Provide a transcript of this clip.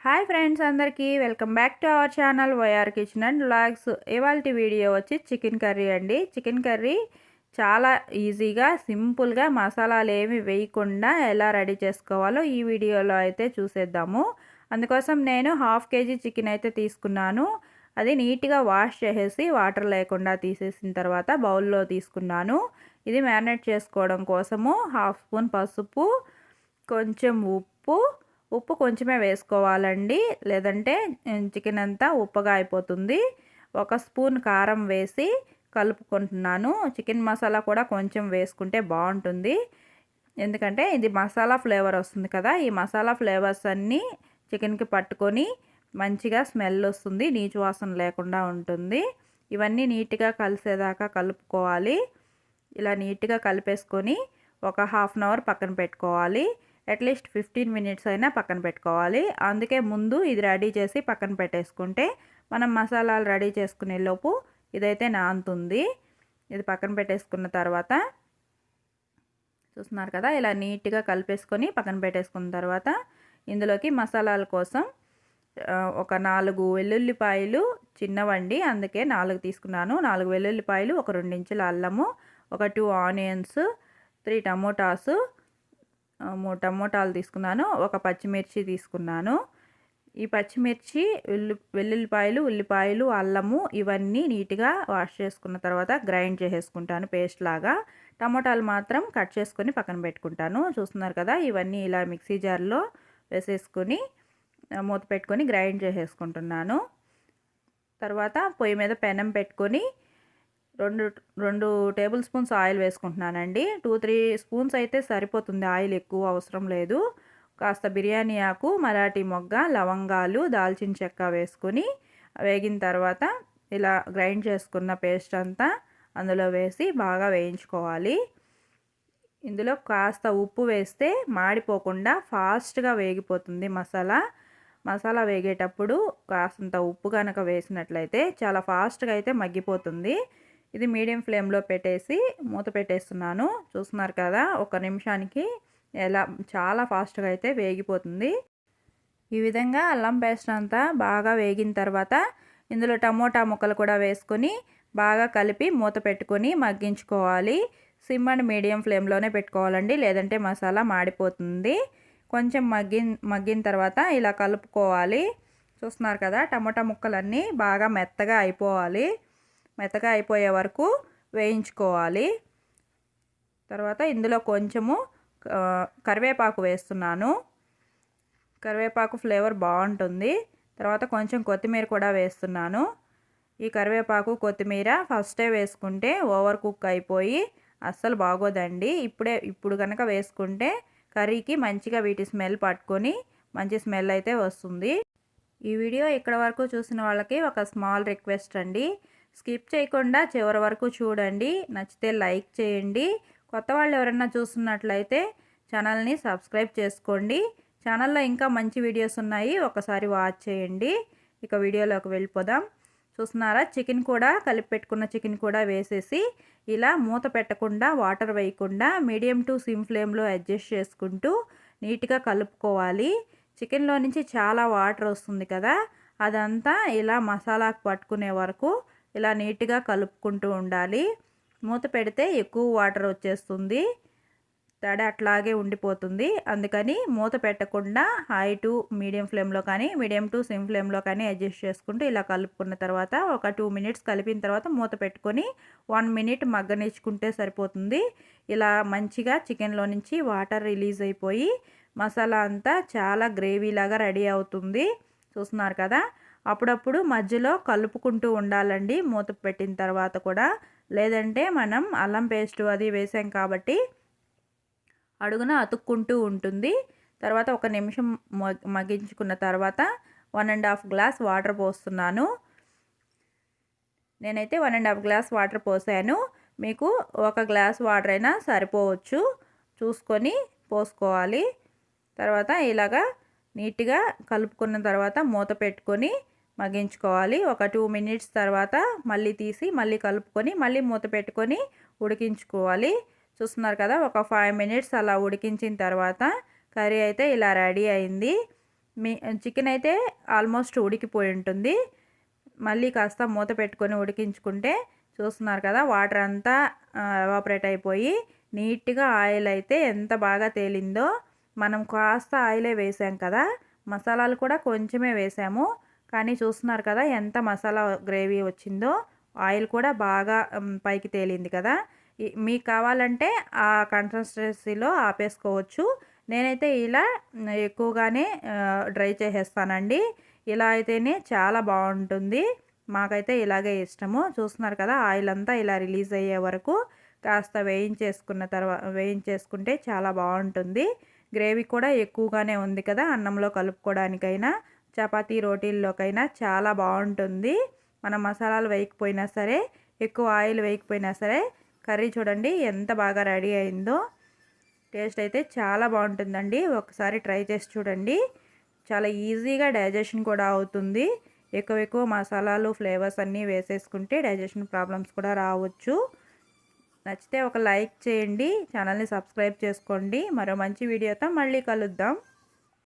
Hi friends, అందరికీ welcome back to our channel YR kitchen and vlogs. ఇవాల్టి video వచ్చి chicken curry అండి. Chicken curry చాలా ఈజీగా సింపుల్గా మసాలాలు ఏమి వేయకుండా ఎలా రెడీ చేసుకోవాలో ఈ వీడియోలో అయితే చూసేద్దాము. అందుకోసం నేను హాఫ్ కేజీ చికెన్ అయితే తీసుకున్నాను. అది నీట్గా వాష్ చేసేసి వాటర్ లేకుండా తీసేసిన తర్వాత బౌల్లో తీసుకున్నాను. ఇది మ్యారినేట్ చేసుకోవడం కోసము హాఫ్ స్పూన్ పసుపు, కొంచెం ఉప్పు కొంచెమే వేసుకోవాలండి, లేదంటే చికెన్ అంతా ఉప్పగా అయిపోతుంది. 1 స్పూన్ కారం వేసి కలుపుకుంటున్నాను. చికెన్ మసాలా కూడా కొంచెం వేసుకుంటే బాగుంటుంది, ఎందుకంటే ఇది మసాలా ఫ్లేవర్ వస్తుంది కదా. ఈ మసాలా ఫ్లేవర్స్ అన్నీ చికెన్కి పట్టుకొని మంచిగా స్మెల్ వస్తుంది, నీచు వాసన లేకుండా ఉంటుంది. ఇవన్నీ నీట్గా కలిసేదాకా కలుపుకోవాలి. ఇలా నీట్గా కలిపేసుకొని ఒక హాఫ్ అన్ అవర్ పక్కన పెట్టుకోవాలి. అట్లీస్ట్ 15 మినిట్స్ అయినా పక్కన పెట్టుకోవాలి. అందుకే ముందు ఇది రెడీ చేసి పక్కన పెట్టేసుకుంటే మనం మసాలాలు రెడీ చేసుకునే లోపు ఇదైతే నానుతుంది. ఇది పక్కన పెట్టేసుకున్న తర్వాత చూస్తున్నారు కదా, ఇలా నీట్గా కలిపేసుకొని పక్కన పెట్టేసుకున్న తర్వాత ఇందులోకి మసాలాల కోసం ఒక 4 వెల్లుల్లిపాయలు, చిన్నవండి అందుకే 4 తీసుకున్నాను. 4 వెల్లుల్లిపాయలు, ఒక 2 ఇంచుల అల్లము, ఒక 2 ఆనియన్స్, 3 టమోటాసు, 3 టమోటాలు తీసుకున్నాను, ఒక పచ్చిమిర్చి తీసుకున్నాను. ఈ పచ్చిమిర్చి, వెల్లుల్లిపాయలు, ఉల్లిపాయలు, అల్లము ఇవన్నీ నీట్గా వాష్ చేసుకున్న తర్వాత గ్రైండ్ చేసేసుకుంటాను పేస్ట్ లాగా. టమోటాలు మాత్రం కట్ చేసుకొని పక్కన పెట్టుకుంటాను. చూస్తున్నారు కదా, ఇవన్నీ ఇలా మిక్సీ జార్లో వేసేసుకొని మూత పెట్టుకొని గ్రైండ్ చేసేసుకుంటున్నాను. తర్వాత పొయ్యి మీద పెనం పెట్టుకొని 2 టేబుల్ స్పూన్స్ ఆయిల్ వేసుకుంటున్నానండి. 2-3 స్పూన్స్ అయితే సరిపోతుంది, ఆయిల్ ఎక్కువ అవసరం లేదు. కాస్త బిర్యానీ ఆకు, మరాఠీ మొగ్గ, లవంగాలు, దాల్చిన చెక్క వేసుకొని వేగిన తర్వాత ఇలా గ్రైండ్ చేసుకున్న పేస్ట్ అంతా అందులో వేసి బాగా వేయించుకోవాలి. ఇందులో కాస్త ఉప్పు వేస్తే మాడిపోకుండా ఫాస్ట్గా వేగిపోతుంది మసాలా వేగేటప్పుడు కాస్తంత ఉప్పు కనుక వేసినట్లయితే చాలా ఫాస్ట్గా అయితే మగ్గిపోతుంది. ఇది మీడియం ఫ్లేమ్లో పెట్టేసి మూత పెట్టేస్తున్నాను. చూస్తున్నారు కదా, 1 నిమిషానికి ఎలా చాలా ఫాస్ట్గా అయితే వేగిపోతుంది. ఈ విధంగా అల్లం పేస్ట్ అంతా బాగా వేగిన తర్వాత ఇందులో టమోటా ముక్కలు కూడా వేసుకొని బాగా కలిపి మూత పెట్టుకొని మగ్గించుకోవాలి. సిమ్ అండ్ మీడియం ఫ్లేమ్లోనే పెట్టుకోవాలండి, లేదంటే మసాలా మాడిపోతుంది. కొంచెం మగ్గిన తర్వాత ఇలా కలుపుకోవాలి. చూస్తున్నారు కదా, టమోటా ముక్కలన్నీ బాగా మెత్తగా అయిపోవాలి. మెత్తగా అయిపోయే వరకు వేయించుకోవాలి. తర్వాత ఇందులో కొంచెము కరివేపాకు వేస్తున్నాను. కరివేపాకు ఫ్లేవర్ బాగుంటుంది. తర్వాత కొంచెం కొత్తిమీర కూడా వేస్తున్నాను. ఈ కరివేపాకు, కొత్తిమీర ఫస్టే వేసుకుంటే ఓవర్ కుక్ అయిపోయి అస్సలు బాగోదండి. ఇప్పుడు కనుక వేసుకుంటే కర్రీకి మంచిగా వీటి స్మెల్ పట్టుకొని మంచి స్మెల్ అయితే వస్తుంది. ఈ వీడియో ఇక్కడ వరకు చూసిన వాళ్ళకి ఒక స్మాల్ రిక్వెస్ట్ అండి, స్కిప్ చేయకుండా చివరి వరకు చూడండి. నచ్చితే లైక్ చేయండి. కొత్త వాళ్ళు ఎవరైనా చూస్తున్నట్లయితే ఛానల్ని సబ్స్క్రైబ్ చేసుకోండి. ఛానల్లో ఇంకా మంచి వీడియోస్ ఉన్నాయి, ఒకసారి వాచ్ చేయండి. ఇక వీడియోలోకి వెళ్ళిపోదాం. చూస్తున్నారా, చికెన్ కూడా కలిపి పెట్టుకున్న చికెన్ కూడా వేసేసి ఇలా మూత పెట్టకుండా, వాటర్ వేయకుండా మీడియం టు సిమ్ ఫ్లేమ్లో అడ్జస్ట్ చేసుకుంటూ నీట్గా కలుపుకోవాలి. చికెన్లో నుంచి చాలా వాటర్ వస్తుంది కదా, అదంతా ఇలా మసాలాకు పట్టుకునే వరకు ఇలా నీట్గా కలుపుకుంటూ ఉండాలి. మూత పెడితే ఎక్కువ వాటర్ వచ్చేస్తుంది, తడి అట్లాగే ఉండిపోతుంది. అందుకని మూత పెట్టకుండా హై టు మీడియం ఫ్లేమ్లో కానీ, మీడియం టు సిమ్ ఫ్లేమ్లో కానీ అడ్జస్ట్ చేసుకుంటూ ఇలా కలుపుకున్న తర్వాత ఒక 2 మినిట్స్ కలిపిన తర్వాత మూత పెట్టుకొని 1 మినిట్ మగ్గనిచ్చుకుంటే సరిపోతుంది. ఇలా మంచిగా చికెన్లో నుంచి వాటర్ రిలీజ్ అయిపోయి మసాలా అంతా చాలా గ్రేవీలాగా రెడీ అవుతుంది. చూస్తున్నారు కదా, అప్పుడప్పుడు మధ్యలో కలుపుకుంటూ ఉండాలండి మూత పెట్టిన తర్వాత కూడా, లేదంటే మనం అల్లం పేస్ట్ అది వేసాం కాబట్టి అడుగున అతుక్కుంటూ ఉంటుంది. తర్వాత 1 నిమిషం మగ్గించుకున్న తర్వాత 1.5 గ్లాస్ వాటర్ పోస్తున్నాను. నేనైతే 1.5 గ్లాస్ వాటర్ పోసాను. మీకు 1 గ్లాస్ వాటర్ అయినా సరిపోవచ్చు, చూసుకొని పోసుకోవాలి. తర్వాత ఇలాగా నీట్గా కలుపుకున్న తర్వాత మూత పెట్టుకొని మగ్గించుకోవాలి. ఒక 2 మినిట్స్ తర్వాత మళ్ళీ తీసి మళ్ళీ కలుపుకొని మళ్ళీ మూత పెట్టుకొని ఉడికించుకోవాలి. చూస్తున్నారు కదా, ఒక 5 మినిట్స్ అలా ఉడికించిన తర్వాత కర్రీ అయితే ఇలా రెడీ అయింది. మీ చికెన్ అయితే ఆల్మోస్ట్ ఉడికిపోయి ఉంటుంది. మళ్ళీ కాస్త మూత పెట్టుకొని ఉడికించుకుంటే చూస్తున్నారు కదా వాటర్ అంతా ఎవాపరేట్ అయిపోయి నీట్గా ఆయిల్ అయితే ఎంత బాగా తేలిందో. మనం కాస్త ఆయిలే వేసాం కదా, మసాలాలు కూడా కొంచెమే వేసాము, కానీ చూస్తున్నారు కదా ఎంత మసాలా గ్రేవీ వచ్చిందో. ఆయిల్ కూడా బాగా పైకి తేలింది కదా. మీకు కావాలంటే ఆ కన్సిస్టెన్సీలో ఆపేసుకోవచ్చు. నేనైతే ఇలా ఎక్కువగానే డ్రై చేసేస్తానండి. ఇలా అయితేనే చాలా బాగుంటుంది. మాకైతే ఇలాగే ఇష్టము. చూస్తున్నారు కదా ఆయిల్ అంతా ఇలా రిలీజ్ అయ్యే వరకు కాస్త వేయించేసుకుంటే చాలా బాగుంటుంది. గ్రేవీ కూడా ఎక్కువగానే ఉంది కదా, అన్నంలో కలుపుకోవడానికైనా చపాతీ రోటీల్లోకైనా చాలా బాగుంటుంది. మనం మసాలాలు వేయకపోయినా సరే, ఎక్కువ ఆయిల్ వేయకపోయినా సరే, కర్రీ చూడండి ఎంత బాగా రెడీ అయిందో. టేస్ట్ అయితే చాలా బాగుంటుందండి. ఒకసారి ట్రై చేసి చూడండి. చాలా ఈజీగా డైజెషన్ కూడా అవుతుంది. ఎక్కువ మసాలాలు ఫ్లేవర్స్ అన్నీ వేసేసుకుంటే డైజెషన్ ప్రాబ్లమ్స్ కూడా రావచ్చు. నచ్చితే ఒక లైక్ చేయండి, ఛానల్ని సబ్స్క్రైబ్ చేసుకోండి. మరో మంచి వీడియోతో మళ్ళీ కలుద్దాం.